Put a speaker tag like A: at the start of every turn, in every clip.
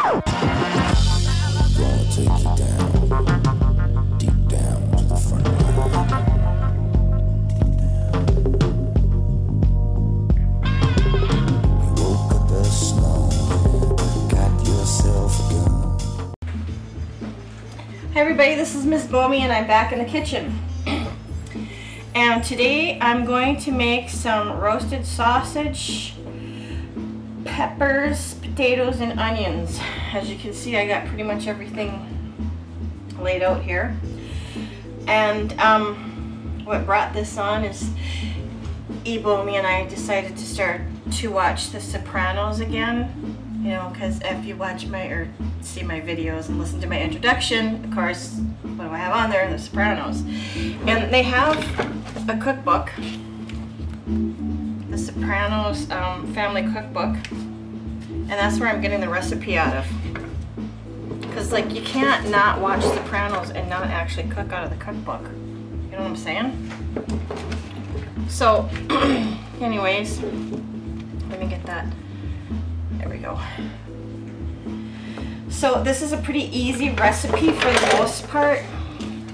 A: Gonna take you down, deep down to the front line. You woke up this morning, got yourself a gun.
B: Hi everybody, this is Mzbomey and I'm back in the kitchen. And today I'm going to make some roasted sausage, peppers, potatoes, and onions. As you can see, I got pretty much everything laid out here. And what brought this on is Mzbomey and I decided to start to watch The Sopranos again. You know, because if you watch my or see my videos and listen to my introduction, of course, what do I have on there? The Sopranos. And they have a cookbook, The Sopranos family cookbook, and that's where I'm getting the recipe out of. Because, like, you can't not watch Sopranos and not actually cook out of the cookbook. You know what I'm saying? So, anyways, let me get that. There we go. So this is a pretty easy recipe for the most part.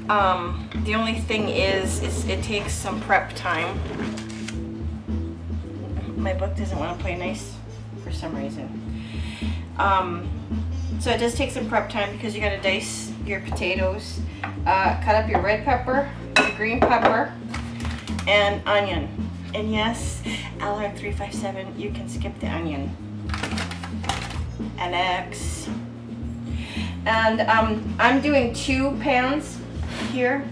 B: The only thing is it takes some prep time. My book doesn't want to play nice for some reason. So it does take some prep time because you got to dice your potatoes, cut up your red pepper, your green pepper, and onion. And yes, Alarm 357, you can skip the onion. NX. And I'm doing 2 pans here.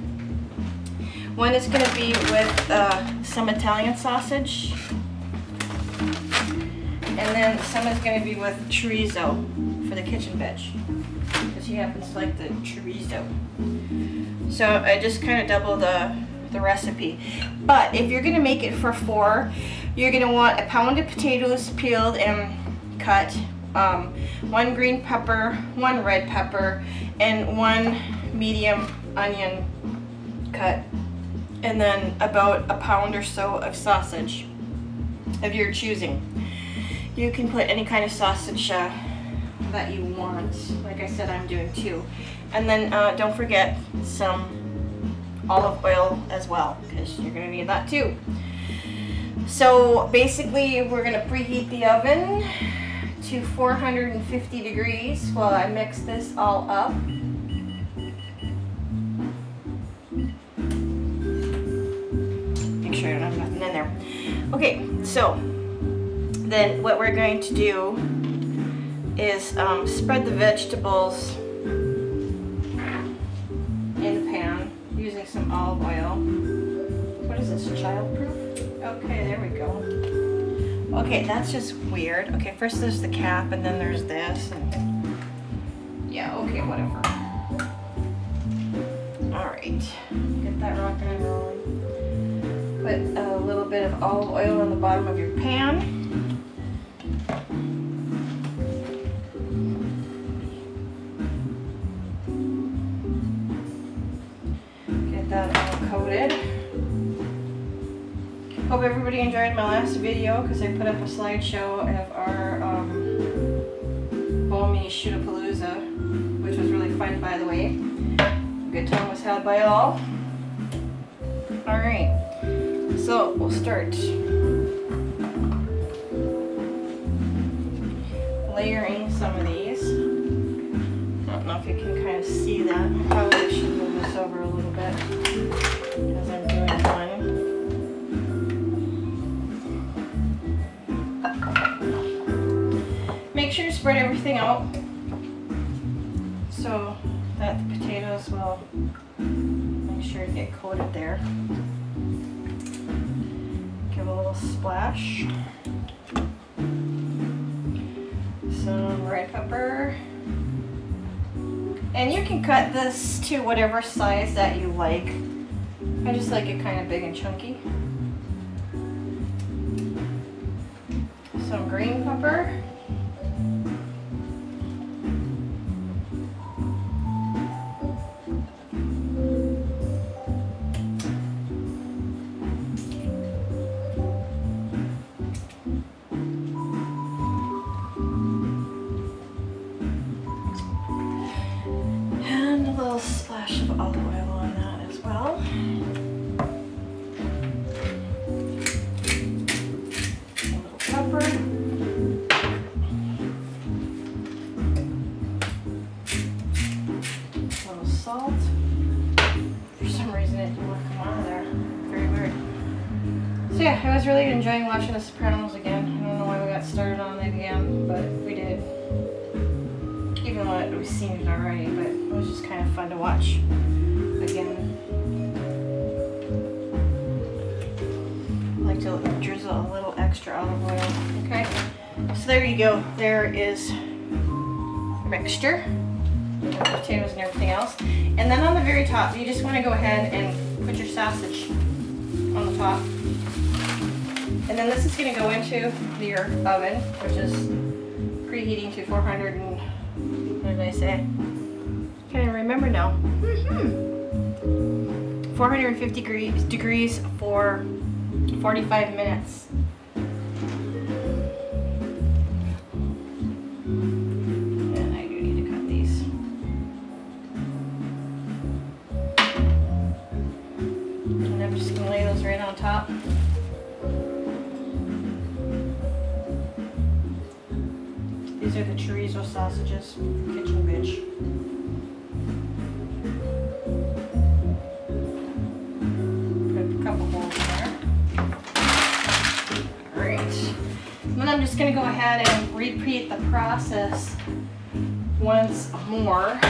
B: One is going to be with some Italian sausage, and then some is going to be with chorizo for the kitchen veg, because he happens to like the chorizo. So I just kind of double the recipe. But if you're going to make it for 4, you're going to want a pound of potatoes peeled and cut, 1 green pepper, 1 red pepper, and 1 medium onion cut, and then about a pound or so of sausage of your choosing. You can put any kind of sausage that you want. Like I said, I'm doing 2. And then don't forget some olive oil as well, because you're going to need that too. So basically we're going to preheat the oven to 450 degrees while I mix this all up. Make sure I don't have nothing in there. Okay, so then what we're going to do is spread the vegetables in the pan using some olive oil. What is this, childproof? Okay, there we go. Okay, that's just weird. Okay, first there's the cap, and then there's this, and yeah, okay, whatever. Alright, get that rocking and rolling. Put a little bit of olive oil on the bottom of your pan. Get that all coated. Hope everybody enjoyed my last video, because I put up a slideshow of our Mzbomey Shootapalooza, which was really fun, by the way. A good time was had by all. Alright, so we'll start layering some of these. I don't know if you can kind of see that. I probably should move this over a little bit, because I'm doing one. Make sure you spread everything out so that the potatoes will make sure to get coated there. Give a little splash. Some red pepper. And you can cut this to whatever size that you like. I just like it kind of big and chunky. Some green pepper. olive oil on that as well. A little pepper. A little salt. For some reason it didn't want to come out of there. Very weird. So yeah, I was really enjoying watching The Sopranos again. I don't know why we got started on it again, but we did. Even though we've seen it already, but it was just kind of fun to watch again. I like to drizzle a little extra olive oil. Okay, so there you go. There is mixture, the potatoes and everything else. And then on the very top, you just want to go ahead and put your sausage on the top. And then this is going to go into your oven, which is preheating to 400 and what did I say? Can't even remember now. 450 degrees for 45 minutes. And I do need to cut these. And I'm just going to lay those right on top. These are the chorizo sausages, kitchen bitch. Put a couple holes in there. Great. And then I'm just going to go ahead and repeat the process once more.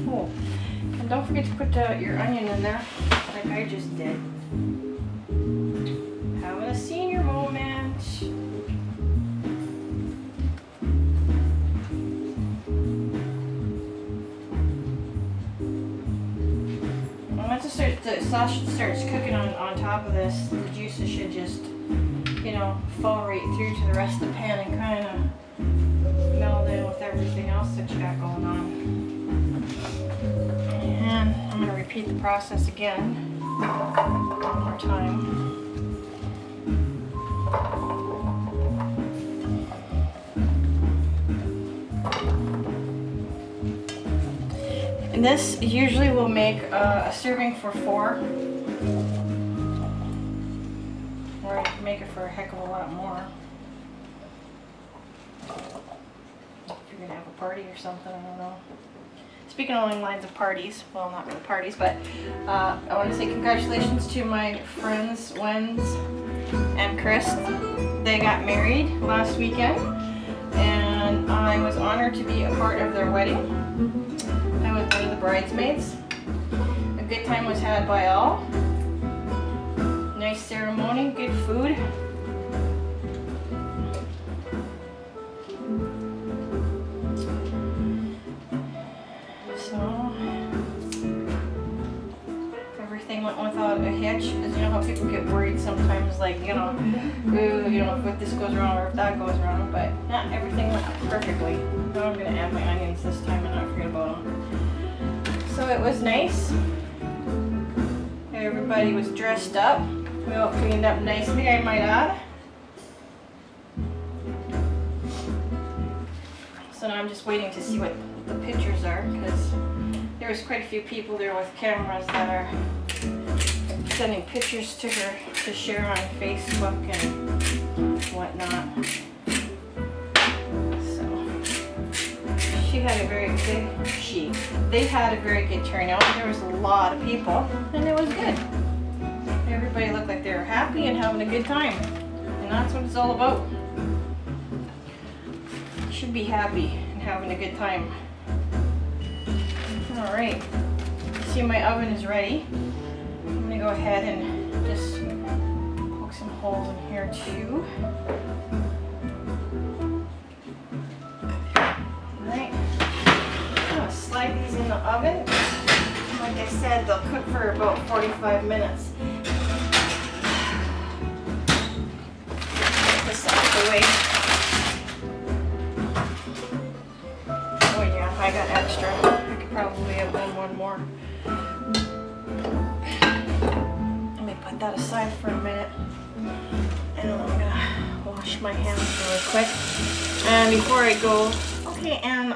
B: Oh, and don't forget to put your onion in there, like I just did. Having a senior moment. Once the sausage starts cooking on top of this, the juices should just, you know, fall right through to the rest of the pan and kind of meld in with everything else that you got going on. And I'm going to repeat the process again one more time. And this usually will make a serving for 4, or you can make it for a heck of a lot more. If you're gonna have a party or something, I don't know. Speaking along the lines of parties, well, not really parties, but I want to say congratulations to my friends Wenz and Chris. They got married last weekend, and I was honored to be a part of their wedding. I was one of the bridesmaids. A good time was had by all. Nice ceremony, good food. So everything went without a hitch, because you know how people get worried sometimes, like, you know, ooh, you know, if this goes wrong or if that goes wrong, but not everything went perfectly. Now I'm going to add my onions this time and not forget about them. So it was nice. Everybody was dressed up. We all cleaned up nicely, I might add. So now I'm just waiting to see what the pictures are, because there was quite a few people there with cameras that are sending pictures to her to share on Facebook and whatnot. They had a very good turnout. There was a lot of people, and it was good. Everybody looked like they were happy and having a good time, and that's what it's all about. You should be happy and having a good time. All right, see, my oven is ready. I'm gonna go ahead and just poke some holes in here too. Slide these in the oven. Like I said, they'll cook for about 45 minutes. Get this out of the way. Oh yeah, I got extra. I could probably have done one more. Let me put that aside for a minute. And I'm gonna wash my hands really quick. And before I go, okay, and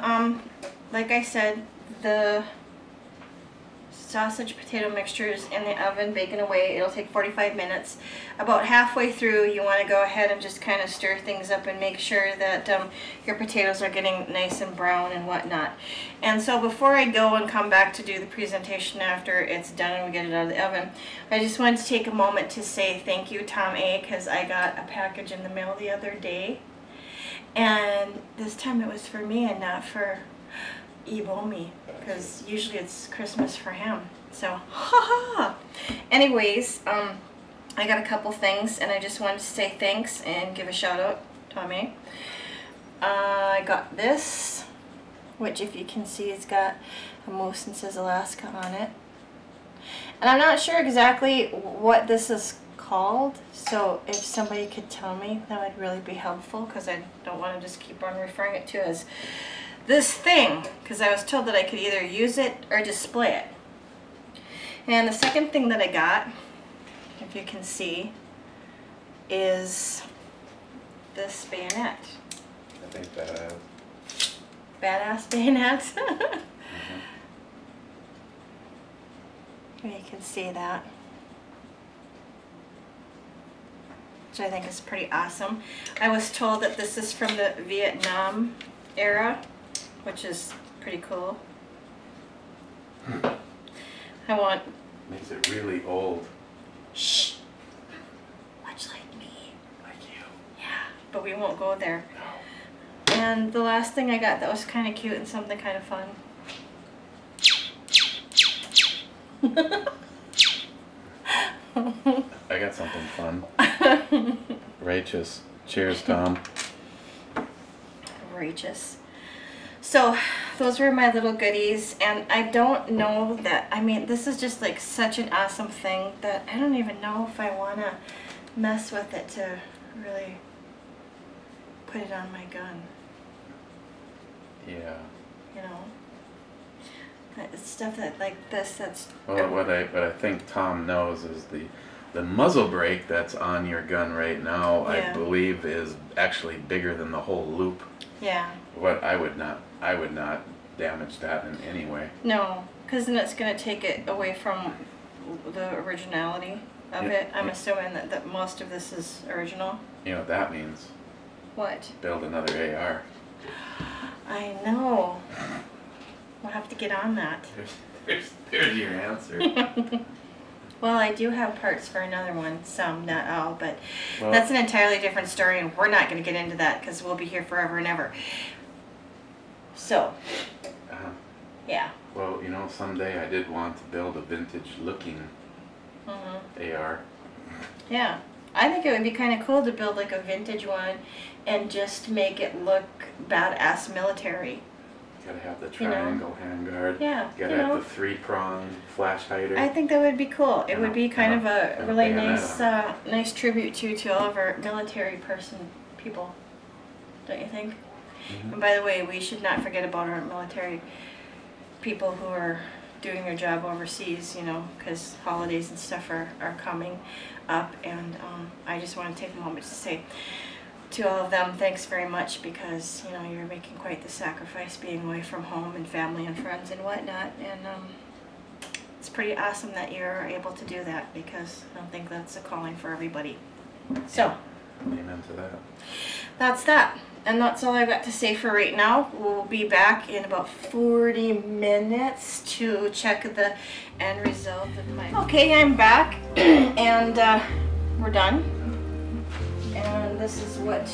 B: like I said, the sausage potato mixture is in the oven baking away. It'll take 45 minutes. About halfway through, you want to go ahead and just kind of stir things up and make sure that your potatoes are getting nice and brown and whatnot. And so before I go and come back to do the presentation after it's done and we get it out of the oven, I just wanted to take a moment to say thank you, Tom A, because I got a package in the mail the other day, and this time it was for me and not for Mzbomey, because usually it's Christmas for him. So, ha ha! Anyways, I got a couple things, and I just wanted to say thanks and give a shout out, Tommy. I got this, which if you can see, it's got a Moose and Says Alaska on it. And I'm not sure exactly what this is called, so if somebody could tell me, that would really be helpful, because I don't want to just keep on referring it to as this thing, because I was told that I could either use it or display it. And the second thing that I got, if you can see, is this bayonet.
C: I think badass.
B: Badass bayonet. You can see that, which I think is pretty awesome. I was told that this is from the Vietnam era, which is pretty cool. I want...
C: Makes it really old.
B: Shh! Much like me.
C: Like you.
B: Yeah, but we won't go there.
C: No.
B: And the last thing I got that was kind of cute and something kind of fun.
C: I got something fun. Righteous. Cheers, Tom.
B: Righteous. So those were my little goodies, and I don't know that, I mean, this is just like such an awesome thing that I don't even know if I want to mess with it to really put it on my gun.
C: Yeah.
B: You know? It's stuff that like this that's...
C: Well, what I think Tom knows is the muzzle brake that's on your gun right now,
B: Yeah.
C: I believe, is actually bigger than the whole loop.
B: Yeah.
C: What I would not damage that in any way.
B: No, because then it's going to take it away from the originality of
C: Yeah,
B: it. I'm
C: yeah.
B: assuming that most of this is original.
C: You know what that means?
B: What?
C: Build another AR.
B: I know. We'll have to get on that.
C: There's your answer.
B: Well, I do have parts for another one, some, not all, but
C: Well,
B: that's an entirely different story, and we're not going to get into that because we'll be here forever and ever. So, yeah.
C: well, you know, someday I did want to build a vintage-looking AR.
B: Yeah. I think it would be kind of cool to build like a vintage one and just make it look badass military.
C: Gotta have the
B: You know.
C: triangle handguard.
B: Yeah,
C: Gotta
B: you
C: have
B: know.
C: the three-pronged flash hider.
B: I think that would be cool. It
C: And
B: would be
C: a-
B: kind
C: and
B: of
C: a-
B: a
C: and a
B: really
C: bayonet
B: nice tribute to all of our military people. Don't you think?
C: Mhm.
B: And by the way, we should not forget about our military people who are doing their job overseas, you know, because holidays and stuff are coming up, and I just want to take a moment to say to all of them, thanks very much, because, you know, you're making quite the sacrifice being away from home and family and friends and whatnot, and it's pretty awesome that you're able to do that, because I don't think that's a calling for everybody. So,
C: Amen to that.
B: that's that. And that's all I've got to say for right now. We'll be back in about 40 minutes to check the end result of my... Okay, I'm back, and we're done. And this is what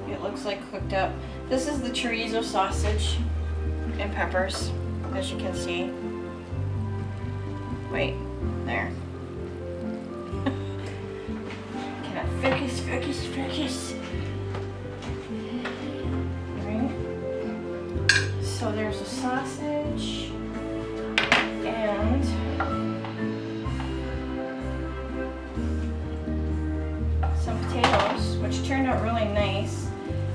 B: it looks like cooked up. This is the chorizo sausage and peppers, as you can see. Wait, there. Can I focus? So there's a sausage and some potatoes, which turned out really nice.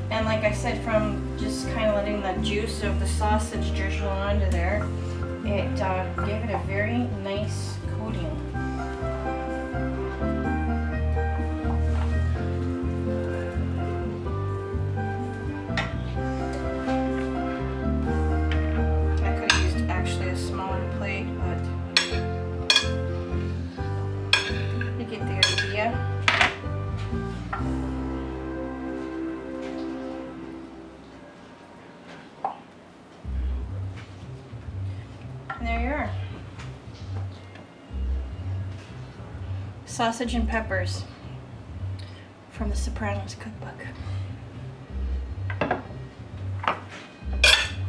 B: And like I said, from just kind of letting the juice of the sausage drizzle onto there, it gave it a very nice coating. And there you are. Sausage and peppers from the Sopranos cookbook.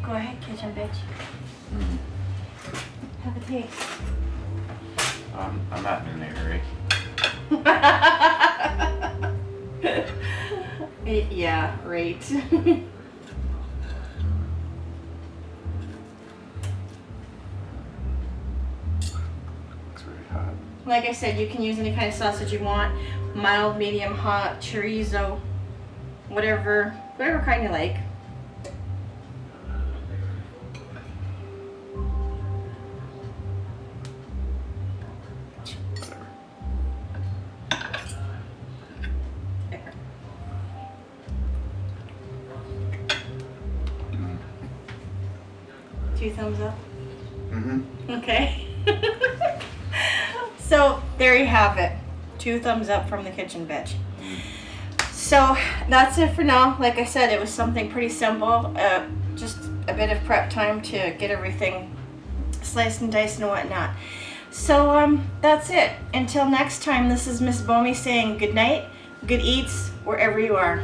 B: Go ahead, kitchen bitch. Have a taste.
C: I'm not in a hurry.
B: Yeah, right.
C: It's very hot.
B: Like I said, you can use any kind of sausage you want. Mild, medium, hot, chorizo, whatever kind you like. There. 2 thumbs up.
C: Mm-hmm.
B: Okay. So there you have it. 2 thumbs up from the kitchen bitch. So that's it for now. Like I said, it was something pretty simple. Just a bit of prep time to get everything sliced and diced and whatnot. So that's it. Until next time, this is Mzbomey saying good night, good eats, wherever you are.